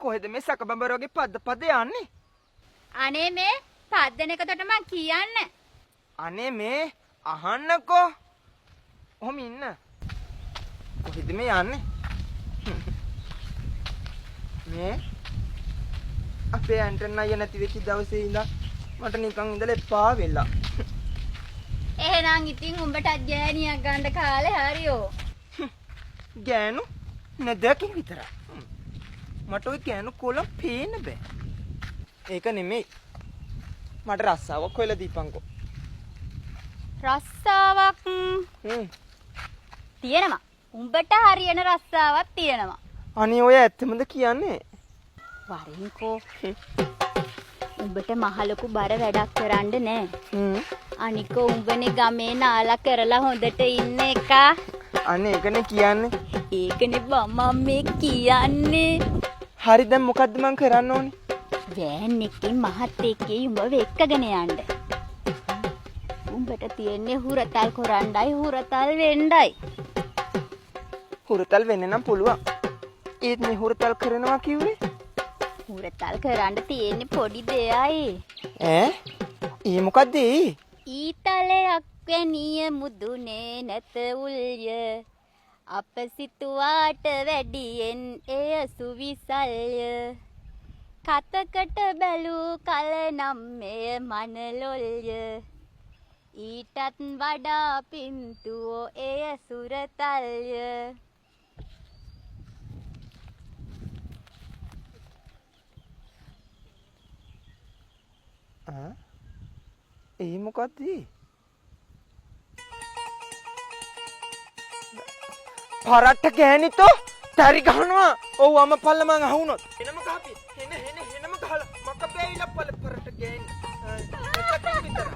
කොහෙද මේ සකබඹරෝගේ පද යන්නේ? අනේ මේ පද්දන එකකට මං කියන්න. අනේ මේ අහන්නකෝ. ඔහොම ඉන්න. කොහෙද මේ යන්නේ? මේ අපේ ඇන්ටන් අයියා නැති වෙච්ච දවසේ ඉඳන් මට නිකන් ඉඳලා එපා වෙලා. එහෙනම් ඉතින් උඹට ගෑණියක් ගන්න කාලේ හරියෝ. ගෑනු නැදකින් විතරයි. මට ওই ගෑනු කොලම් පේන්න බෑ. ඒක නෙමෙයි. මට රස්සාවක් හොයලා දීපන්කෝ. රස්සාවක් තියෙනවා. උඹට හරියන රස්සාවක් තියෙනවා. අනේ ඔය ඇත්තමද කියන්නේ? වරින්කෝ. උඹට මහලොකු බර වැඩක් කරන්න නෑ. අනික උඹනේ ගමේ නාලා කරලා හොඳට ඉන්න එක. අනේ ඒකනේ කියන්නේ. ඒකනේ මම මේ කියන්නේ. හරි දැන් මොකද්ද මං කරන්න ඕනේ? වෑන් එකේ මහත් එක්කේ උඹව එක්කගෙන යන්න. උඹට තියෙන්නේ හුරතල් කරන්නයි හුරතල් වෙන්නයි. හුරතල් වෙන්න නම් පුළුවන්. ඒත් මේ හුරතල් කරනවා කිව්වේ? හුරතල් කරන්න තියෙන්නේ පොඩි දෙයයි. ඈ? ඒ මොකද්ද ඒ? ඊතලයක් වැනිය මුදුනේ නැත උල්ය. අප සිතුවාට වැඩියෙන් එය සුවිසල්ය. කතකට බැලූ කල නම් මෙය මනලොල්ය. ඊටත් වඩා පින්තුවෝ එය සුරතල්ය. ඒ මොකද්ද? පරට්ට ගෑනිතෝ තරි ගහනවා. ඔව් අම පල්ල මං අහුනොත්. එනම ගහපි. එනම ගහලා මක බෑවිලා පරට්ට ගෑනි. එකකින් විතර.